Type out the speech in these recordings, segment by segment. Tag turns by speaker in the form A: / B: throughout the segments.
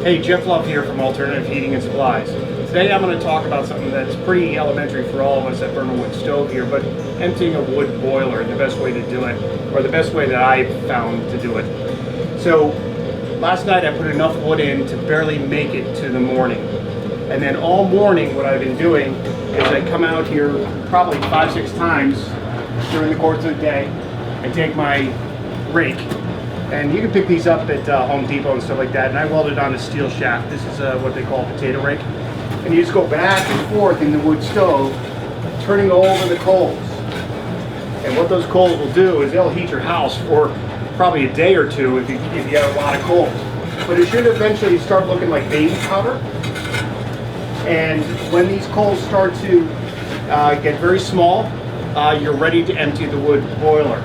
A: Hey, Jeff Love here from Alternative Heating and Supplies. Today I'm going to talk about something that's pretty elementary for all of us that burn a wood stove here, but emptying a wood boiler and the best way to do it, or the best way that I've found to do it. So last night I put enough wood in to barely make it to the morning. And then all morning what I've been doing is I come out here probably 5-6 times during the course of the day and take my rake. And you can pick these up at Home Depot and stuff like that. And I welded on a steel shaft. This is what they call a potato rake. And you just go back and forth in the wood stove, turning over the coals. And what those coals will do is they'll heat your house for probably a day or two if you have a lot of coals. But it should eventually start looking like baby powder. And when these coals start to get very small, you're ready to empty the wood boiler.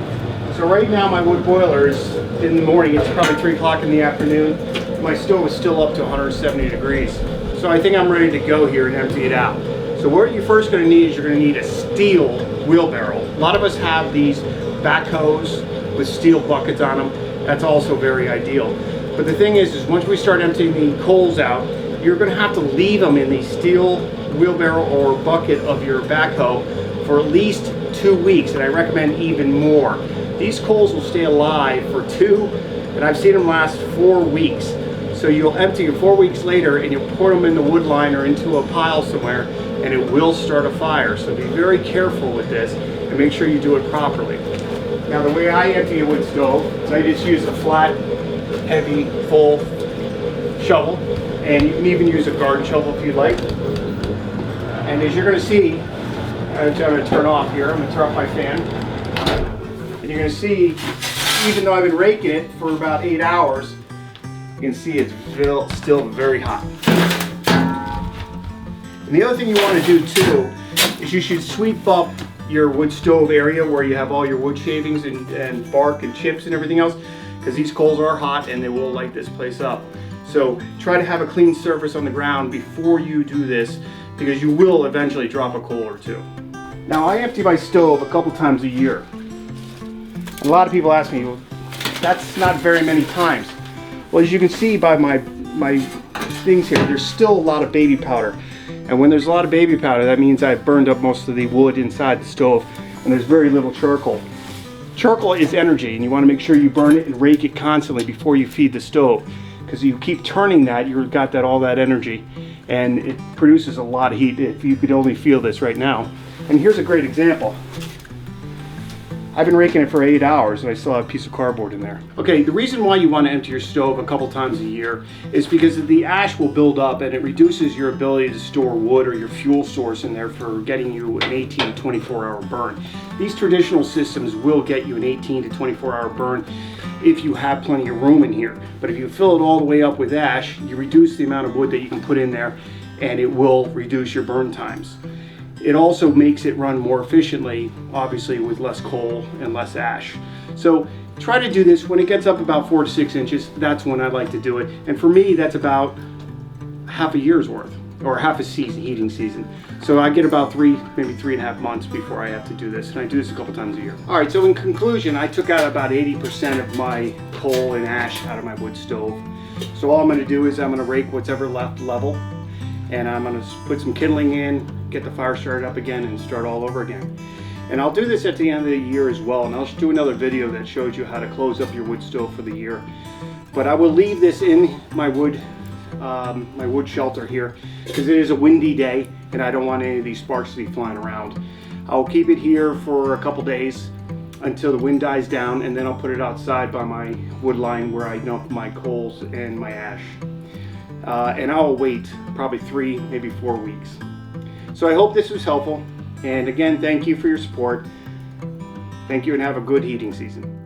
A: So right now my wood boiler is in the morning, it's probably 3 o'clock in the afternoon. My stove is still up to 170 degrees. So I think I'm ready to go here and empty it out. So what you're first going to need is you're going to need a steel wheelbarrow. A lot of us have these backhoes with steel buckets on them. That's also very ideal. But the thing is once we start emptying the coals out, you're going to have to leave them in the steel wheelbarrow or bucket of your backhoe for at least 2 weeks, and I recommend even more. These coals will stay alive for 2, and I've seen them last 4 weeks. So you'll empty them 4 weeks later and you'll pour them in the wood line or into a pile somewhere, and it will start a fire. So be very careful with this and make sure you do it properly. Now the way I empty a wood stove is I just use a flat, heavy, full shovel, and you can even use a garden shovel if you'd like. And as you're going to see, I'm going to turn off here, I'm going to turn off my fan. And you're going to see, even though I've been raking it for about 8 hours, you can see it's still very hot. And the other thing you want to do too is you should sweep up your wood stove area where you have all your wood shavings and bark and chips and everything else, because these coals are hot and they will light this place up. So try to have a clean surface on the ground before you do this, because you will eventually drop a coal or two. Now I empty my stove a couple times a year. A lot of people ask me, well, that's not very many times. Well, as you can see by my things here, there's still a lot of baby powder. And when there's a lot of baby powder, that means I've burned up most of the wood inside the stove, and there's very little charcoal. Charcoal is energy, and you want to make sure you burn it and rake it constantly before you feed the stove. Because you keep turning that, you've got all that energy, and it produces a lot of heat. If you could only feel this right now. And here's a great example. I've been raking it for 8 hours and I still have a piece of cardboard in there. Okay, the reason why you want to empty your stove a couple times a year is because the ash will build up and it reduces your ability to store wood or your fuel source in there for getting you an 18 to 24 hour burn. These traditional systems will get you an 18 to 24 hour burn if you have plenty of room in here. But if you fill it all the way up with ash, you reduce the amount of wood that you can put in there, and it will reduce your burn times. It also makes it run more efficiently, obviously with less coal and less ash. So try to do this when it gets up about 4 to 6 inches. That's when I like to do it. And for me, that's about half a year's worth, or half a season, heating season. So I get about maybe 3.5 months before I have to do this. And I do this a couple times a year. All right, so in conclusion, I took out about 80% of my coal and ash out of my wood stove. So all I'm gonna do is I'm gonna rake what's ever left level, and I'm gonna put some kindling in, get the fire started up again, and start all over again. And I'll do this at the end of the year as well, and I'll do another video that shows you how to close up your wood stove for the year. But I will leave this in my wood shelter here because it is a windy day and I don't want any of these sparks to be flying around. I'll keep it here for a couple days until the wind dies down, and then I'll put it outside by my wood line where I dump my coals and my ash. And I'll wait probably 3, maybe 4 weeks. So I hope this was helpful, and again, thank you for your support. Thank you, and have a good heating season.